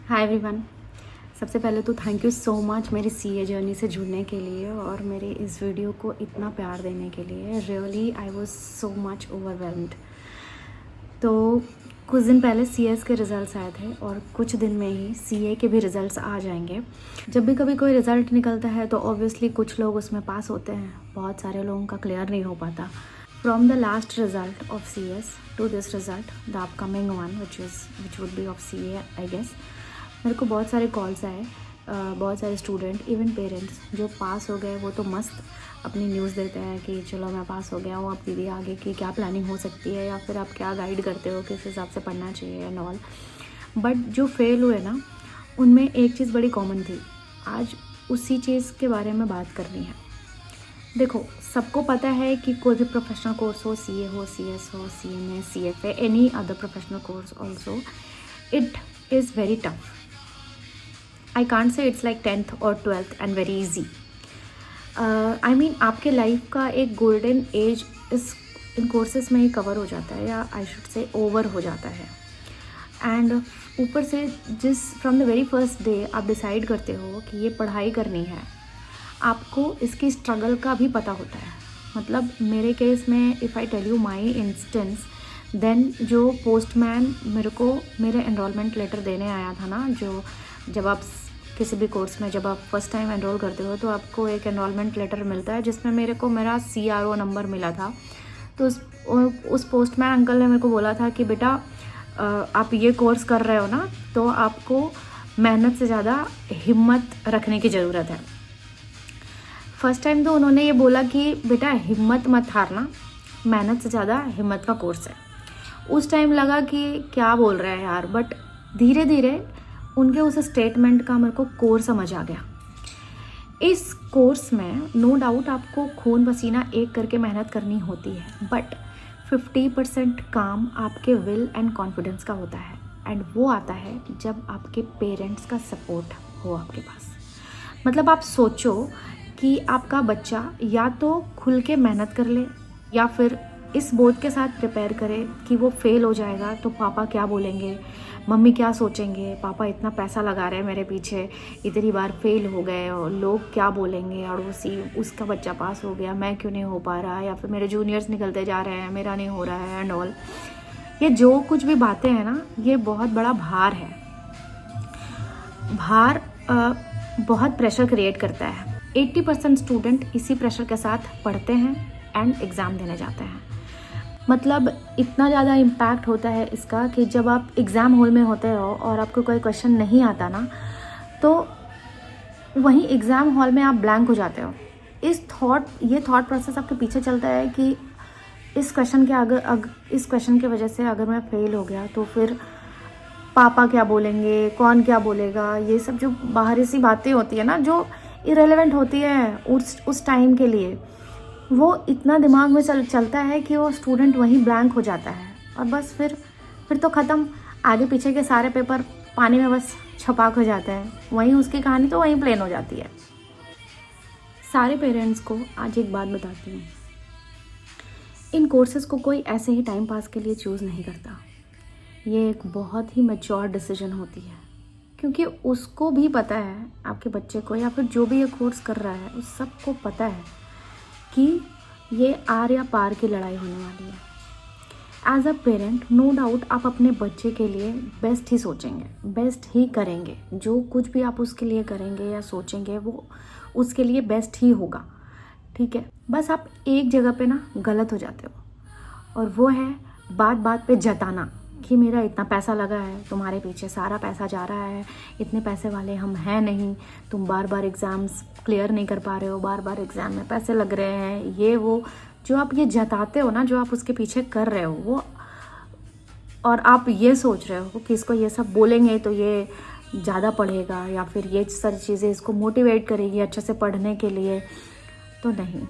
Hi everyone. सबसे पहले तो थैंक यू सो मच मेरी सीए जर्नी से जुड़ने के लिए और मेरे इस वीडियो को इतना प्यार देने के लिए। Really I was so much overwhelmed. तो कुछ दिन पहले सीएस के रिज़ल्ट्स आए थे और कुछ दिन में ही सीए के भी रिज़ल्ट्स आ जाएंगे। जब भी कभी कोई रिज़ल्ट निकलता है तो ऑब्वियसली कुछ लोग उसमें पास होते हैं, बहुत सारे लोगों का क्लियर नहीं हो पाता। From the last result of CS to this result the upcoming one which would be of CA I guess, मेरे को बहुत सारे कॉल्स आए, बहुत सारे स्टूडेंट इवन पेरेंट्स जो पास हो गए वो तो मस्त अपनी न्यूज़ देते हैं कि चलो मैं पास हो गया हूँ, अब दीदी आगे की क्या प्लानिंग हो सकती है या फिर आप क्या गाइड करते हो, किस हिसाब से पढ़ना चाहिए एंड ऑल। बट जो फेल हुए ना, उनमें एक चीज़ बड़ी कॉमन थी। आज उसी चीज़ के बारे में बात करनी है। देखो, सबको पता है कि कोई भी प्रोफेशनल कोर्स हो, सीए हो, सीएस हो, CMA, CFA, any other professional course also, it is very tough. I can't say it's like 10th or 12th and very easy. I mean आपके लाइफ का एक गोल्डन एज इन कोर्सेज में ही cover हो जाता है, या I should say over हो जाता है। एंड ऊपर से from the very first day आप डिसाइड करते हो कि ये पढ़ाई करनी है, आपको इसकी स्ट्रगल का भी पता होता है। मतलब मेरे केस में if I tell you my instance, then जो पोस्टमैन मेरे को मेरे एनरोलमेंट लेटर देने आया था ना, जो जब आप किसी भी कोर्स में जब आप फर्स्ट टाइम एनरोल करते हो तो आपको एक एनरोलमेंट लेटर मिलता है जिसमें मेरे को मेरा CRO नंबर मिला था। तो उस पोस्टमैन अंकल ने मेरे को बोला था कि बेटा आप ये कोर्स कर रहे हो ना, तो आपको मेहनत से ज़्यादा हिम्मत रखने की ज़रूरत है। फर्स्ट टाइम तो उन्होंने ये बोला कि बेटा हिम्मत मत हारना, मेहनत से ज़्यादा हिम्मत का कोर्स है। उस टाइम लगा कि क्या बोल रहे हैं यार, बट धीरे धीरे उनके उस स्टेटमेंट का मेरे को कोर समझ आ गया। इस कोर्स में नो डाउट आपको खून पसीना एक करके मेहनत करनी होती है, बट 50% काम आपके विल एंड कॉन्फिडेंस का होता है। एंड वो आता है जब आपके पेरेंट्स का सपोर्ट हो आपके पास। मतलब आप सोचो कि आपका बच्चा या तो खुल के मेहनत कर ले या फिर इस बोझ के साथ प्रिपेयर करे कि वो फेल हो जाएगा तो पापा क्या बोलेंगे, मम्मी क्या सोचेंगे, पापा इतना पैसा लगा रहे हैं मेरे पीछे, इतनी बार फेल हो गए और लोग क्या बोलेंगे, और उसका बच्चा पास हो गया, मैं क्यों नहीं हो पा रहा, या फिर मेरे जूनियर्स निकलते जा रहे हैं, मेरा नहीं हो रहा है एंड ऑल। ये जो कुछ भी बातें हैं ना, ये बहुत बड़ा भार है। भार बहुत प्रेशर क्रिएट करता है। 80% स्टूडेंट इसी प्रेशर के साथ पढ़ते हैं एंड एग्ज़ाम देने जाते हैं। मतलब इतना ज़्यादा इम्पैक्ट होता है इसका कि जब आप एग्ज़ाम हॉल में होते हो और आपको कोई क्वेश्चन नहीं आता ना, तो वहीं एग्ज़ाम हॉल में आप ब्लैंक हो जाते हो। ये थॉट प्रोसेस आपके पीछे चलता है कि इस क्वेश्चन की वजह से अगर मैं फेल हो गया तो फिर पापा क्या बोलेंगे, कौन क्या बोलेगा, ये सब जो बाहरी सी बातें होती है ना, जो इरेलेवेंट होती है उस टाइम के लिए, वो इतना दिमाग में चलता है कि वो स्टूडेंट वहीं ब्लैंक हो जाता है। और बस फिर तो ख़त्म, आगे पीछे के सारे पेपर पानी में बस छपाक हो जाते हैं, वहीं उसकी कहानी तो वहीं प्लेन हो जाती है। सारे पेरेंट्स को आज एक बात बताती हूँ, इन कोर्सेज़ को कोई ऐसे ही टाइम पास के लिए चूज़ नहीं करता। ये एक बहुत ही मैच्योर डिसीजन होती है, क्योंकि उसको भी पता है, आपके बच्चे को या फिर जो भी ये कोर्स कर रहा है उस सबको पता है कि ये आर या पार की लड़ाई होने वाली है। As a parent no doubt आप अपने बच्चे के लिए बेस्ट ही सोचेंगे, बेस्ट ही करेंगे। जो कुछ भी आप उसके लिए करेंगे या सोचेंगे वो उसके लिए बेस्ट ही होगा, ठीक है। बस आप एक जगह पे ना गलत हो जाते हो, और वो है बात बात पे जताना कि मेरा इतना पैसा लगा है, तुम्हारे पीछे सारा पैसा जा रहा है, इतने पैसे वाले हम हैं नहीं, तुम बार बार एग्ज़ाम्स क्लियर नहीं कर पा रहे हो, बार बार एग्ज़ाम में पैसे लग रहे हैं, ये वो जो आप ये जताते हो ना, जो आप उसके पीछे कर रहे हो वो, और आप ये सोच रहे हो कि इसको ये सब बोलेंगे तो ये ज़्यादा पढ़ेगा या फिर ये सारी चीज़ें इसको मोटिवेट करेगी अच्छे से पढ़ने के लिए, तो नहीं।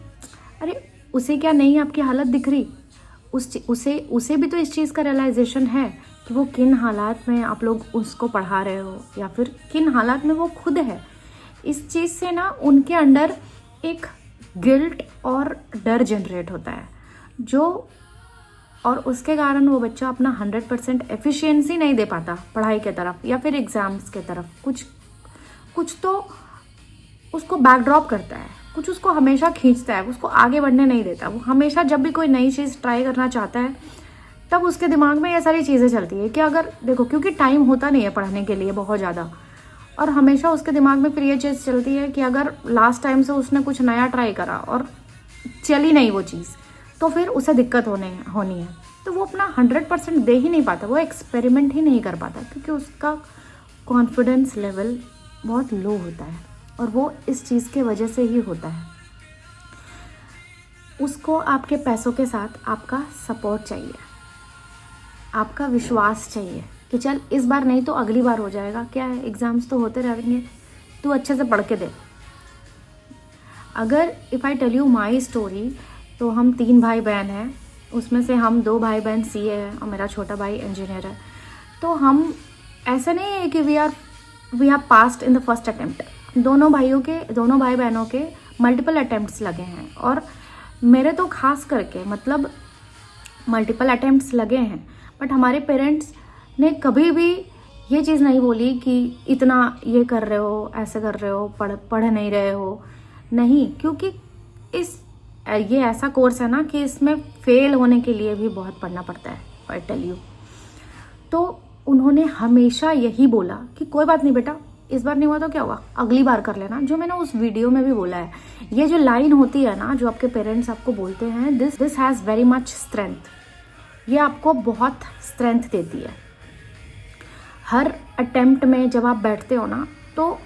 अरे उसे क्या नहीं आपकी हालत दिख रही? उसे भी तो इस चीज़ का रियलाइजेशन है कि वो किन हालात में आप लोग उसको पढ़ा रहे हो या फिर किन हालात में वो खुद है। इस चीज़ से ना उनके अंदर एक गिल्ट और डर जनरेट होता है, जो और उसके कारण वो बच्चा अपना 100% एफिशिएंसी नहीं दे पाता पढ़ाई के तरफ या फिर एग्ज़ाम्स के तरफ। कुछ तो उसको बैकड्रॉप करता है, कुछ उसको हमेशा खींचता है, उसको आगे बढ़ने नहीं देता। वो हमेशा जब भी कोई नई चीज़ ट्राई करना चाहता है तब उसके दिमाग में ये सारी चीज़ें चलती है कि अगर देखो, क्योंकि टाइम होता नहीं है पढ़ने के लिए बहुत ज़्यादा, और हमेशा उसके दिमाग में फिर ये चीज़ चलती है कि अगर लास्ट टाइम से उसने कुछ नया ट्राई करा और चली नहीं वो चीज़, तो फिर उसे दिक्कत होनी है। तो वो अपना 100% दे ही नहीं पाता, वो एक्सपेरिमेंट ही नहीं कर पाता, क्योंकि उसका कॉन्फिडेंस लेवल बहुत लो होता है, और वो इस चीज़ के वजह से ही होता है। उसको आपके पैसों के साथ आपका सपोर्ट चाहिए, आपका विश्वास चाहिए कि चल इस बार नहीं तो अगली बार हो जाएगा, क्या है, एग्ज़ाम्स तो होते रहेंगे, तू अच्छे से पढ़ के दे। अगर if I tell you my story, तो हम 3 भाई बहन हैं, उसमें से हम 2 भाई बहन सीए हैं और मेरा छोटा भाई इंजीनियर है। तो हम ऐसा नहीं है कि we have passed in the first attempt. दोनों भाई बहनों के मल्टीपल अटेम्प्ट्स लगे हैं, और मेरे तो खास करके मतलब मल्टीपल अटेम्प्ट्स लगे हैं, बट हमारे पेरेंट्स ने कभी भी ये चीज़ नहीं बोली कि इतना ये कर रहे हो, ऐसे कर रहे हो, पढ़ नहीं रहे हो। नहीं, क्योंकि ये ऐसा कोर्स है ना कि इसमें फेल होने के लिए भी बहुत पढ़ना पड़ता है, आई टेल यू। तो उन्होंने हमेशा यही बोला कि कोई बात नहीं बेटा, इस बार नहीं हुआ तो क्या हुआ, अगली बार कर लेना। जो मैंने उस वीडियो में भी बोला है, ये जो लाइन होती है ना, जो आपके पेरेंट्स आपको बोलते हैं, this has very much strength. ये आपको बहुत स्ट्रेंथ देती है। हर अटेम्प्ट में जब आप बैठते हो ना, तो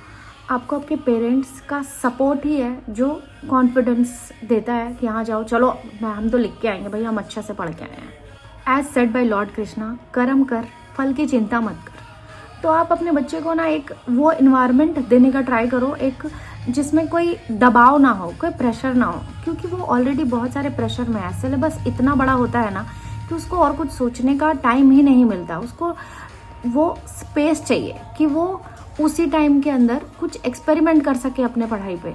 आपको आपके पेरेंट्स का सपोर्ट ही है जो कॉन्फिडेंस देता है कि हाँ जाओ, चलो हम तो लिख के आएंगे भाई, हम अच्छा से पढ़ के आए हैं। As said by lord Krishna, कर्म कर, फल की चिंता मत कर। तो आप अपने बच्चे को ना एक वो इन्वायरमेंट देने का ट्राई करो, एक जिसमें कोई दबाव ना हो, कोई प्रेशर ना हो, क्योंकि वो ऑलरेडी बहुत सारे प्रेशर में है। सिलेबस इतना बड़ा होता है ना कि उसको और कुछ सोचने का टाइम ही नहीं मिलता। उसको वो स्पेस चाहिए कि वो उसी टाइम के अंदर कुछ एक्सपेरिमेंट कर सके अपने पढ़ाई पे,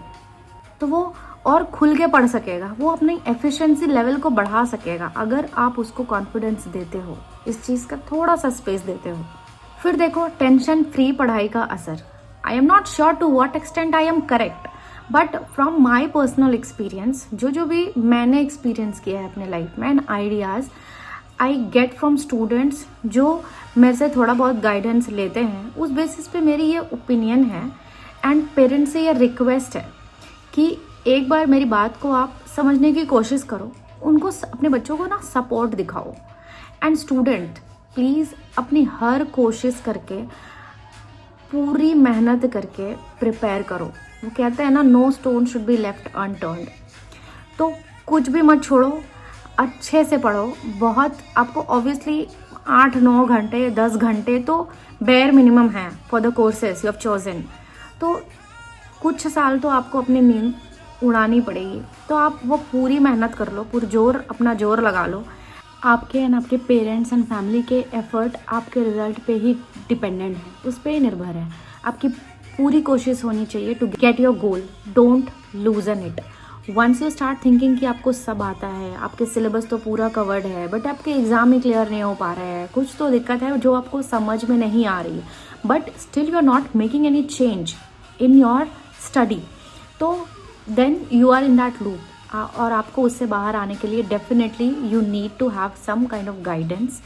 तो वो और खुल के पढ़ सकेगा, वो अपनी एफिशिएंसी लेवल को बढ़ा सकेगा, अगर आप उसको कॉन्फिडेंस देते हो, इस चीज़ का थोड़ा सा स्पेस देते हो। फिर देखो, टेंशन फ्री पढ़ाई का असर। I am not sure to what extent I am correct, but from my personal experience, जो भी मैंने एक्सपीरियंस किया है अपने लाइफ में, and ideas I get from students जो मेरे से थोड़ा बहुत गाइडेंस लेते हैं, उस बेसिस पे मेरी ये ओपिनियन है एंड पेरेंट्स से ये रिक्वेस्ट है कि एक बार मेरी बात को आप समझने की कोशिश करो, उनको अपने बच्चों को ना सपोर्ट दिखाओ। एंड स्टूडेंट प्लीज़ अपनी हर कोशिश करके, पूरी मेहनत करके प्रिपेयर करो। वो कहते हैं ना, no stone should be left unturned. तो कुछ भी मत छोड़ो, अच्छे से पढ़ो। बहुत आपको ऑब्वियसली 8-9 घंटे 10 घंटे तो बेयर मिनिमम है for the courses you have chosen. तो कुछ साल तो आपको अपनी नींद उड़ानी पड़ेगी, तो आप वो पूरी मेहनत कर लो, अपना जोर लगा लो। आपके एंड आपके पेरेंट्स एंड फैमिली के एफर्ट आपके रिजल्ट पे ही डिपेंडेंट है, उस पर ही निर्भर है। आपकी पूरी कोशिश होनी चाहिए to get your goal, don't loosen it. Once you start thinking कि आपको सब आता है, आपके सिलेबस तो पूरा कवर्ड है, बट आपके एग्ज़ाम ही क्लियर नहीं हो पा रहे हैं, कुछ तो दिक्कत है जो आपको समझ में नहीं आ रही, but still you are not making any change in your study, तो then you are in that loop. और आपको उससे बाहर आने के लिए definitely you need to have some kind of guidance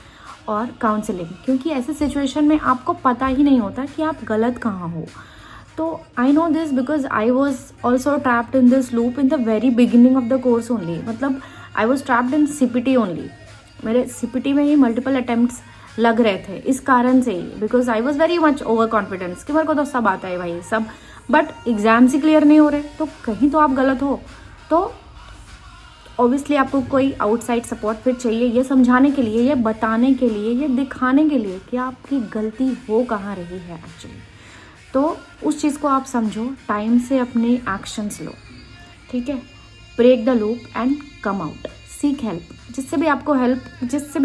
और काउंसलिंग, क्योंकि ऐसे सिचुएशन में आपको पता ही नहीं होता कि आप गलत कहाँ हो। तो I know this because I was also trapped in this loop in the very beginning of the course only. मतलब I was trapped in CPT only. मेरे CPT में ही मल्टीपल अटेम्प्ट्स लग रहे थे इस कारण से ही, because I was very much over confidence कि मेरे को तो सब आता है भाई सब, बट एग्जाम्स ही क्लियर नहीं हो रहे, तो कहीं तो आप गलत हो। तो ऑब्वियसली आपको कोई आउटसाइड सपोर्ट फिर चाहिए, ये समझाने के लिए, ये बताने के लिए, ये दिखाने के लिए कि आपकी गलती हो कहाँ रही है एक्चुअली। तो उस चीज़ को आप समझो, टाइम से अपने एक्शंस लो, ठीक है। Break the loop and come out, seek help, जिससे भी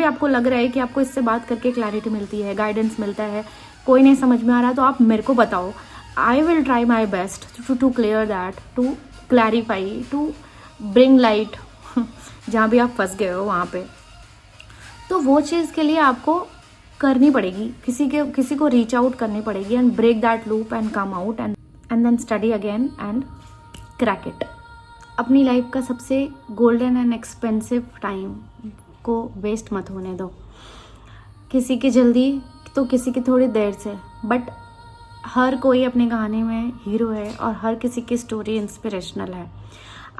आपको लग रहा है कि आपको इससे बात करके क्लैरिटी मिलती है, गाइडेंस मिलता है, कोई नहीं समझ में आ रहा, तो आप मेरे को बताओ। I will try my best to clear that, to clarify, to bring light जहाँ भी आप फंस गए हो वहाँ पे। तो वो चीज़ के लिए आपको करनी पड़ेगी, किसी को रीच आउट करनी पड़ेगी and break that loop and come out and then study again and crack it. अपनी लाइफ का सबसे गोल्डन एंड एक्सपेंसिव टाइम को वेस्ट मत होने दो, किसी की जल्दी तो किसी की थोड़ी देर से, बट हर कोई अपनी कहानी में हीरो है और हर किसी की स्टोरी इंस्पिरेशनल है।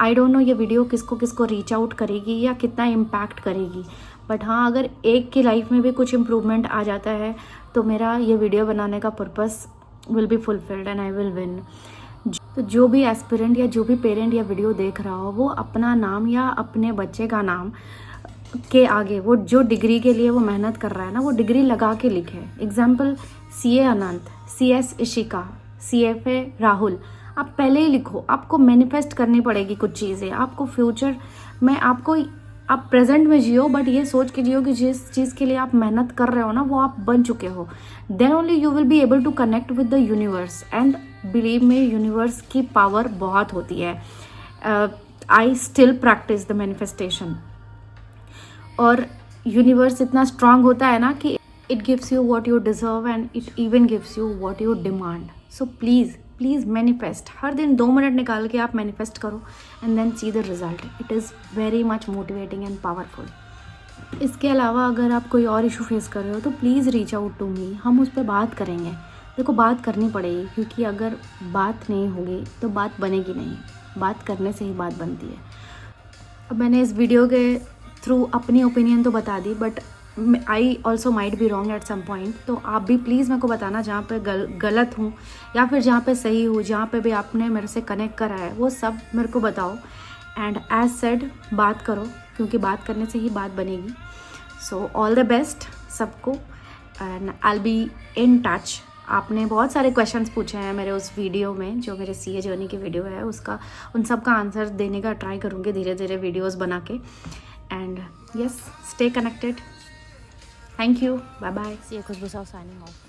आई डोंट नो ये वीडियो किसको रीच आउट करेगी या कितना इम्पैक्ट करेगी, बट हाँ, अगर एक की लाइफ में भी कुछ इम्प्रूवमेंट आ जाता है तो मेरा ये वीडियो बनाने का purpose will be fulfilled and I will win. तो जो भी एस्पिरेंट या जो भी पेरेंट या वीडियो देख रहा हो, वो अपना नाम या अपने बच्चे का नाम के आगे वो जो डिग्री के लिए वो मेहनत कर रहा है ना, वो डिग्री लगा के लिखे। एग्जाम्पल CA अनंत, CS इशिका, CFA राहुल, आप पहले ही लिखो। आपको मैनिफेस्ट करनी पड़ेगी कुछ चीज़ें, आपको फ्यूचर में आप प्रेजेंट में जियो, बट ये सोच के जियो कि जिस चीज़ के लिए आप मेहनत कर रहे हो ना वो आप बन चुके हो। Then only you will be able to connect with the universe and believe में यूनिवर्स की पावर बहुत होती है। I still practise the manifestation और यूनिवर्स इतना स्ट्रांग होता है ना कि it gives you what you deserve and it even gives you what you demand. So please manifest. हर दिन 2 मिनट निकाल के आप मैनिफेस्ट करो and then see the result. It is very much motivating and powerful. इसके अलावा अगर आप कोई और इशू फेस कर रहे हो तो please reach out to me, हम उस पर बात करेंगे। देखो, बात करनी पड़ेगी, क्योंकि अगर बात नहीं होगी तो बात बनेगी नहीं, बात करने से ही बात बनती है। अब मैंने इस वीडियो के थ्रू अपनी ओपिनियन तो बता दी, but I also might be wrong at some point. तो आप भी प्लीज़ मेरे को बताना जहाँ पे गलत हूँ या फिर जहाँ पे सही हूँ, जहाँ पे भी आपने मेरे से कनेक्ट करा है वो सब मेरे को बताओ। एंड एज सेड, बात करो, क्योंकि बात करने से ही बात बनेगी। सो ऑल द बेस्ट सबको and I will be in touch. आपने बहुत सारे क्वेश्चंस पूछे हैं मेरे उस वीडियो में, जो मेरे CA जर्नी की वीडियो है उसका, उन सब का आंसर देने का ट्राई करूँगी धीरे धीरे वीडियोस बना के। And yes, stay connected. Thank you, bye bye. CA Khushboo Sahab signing of.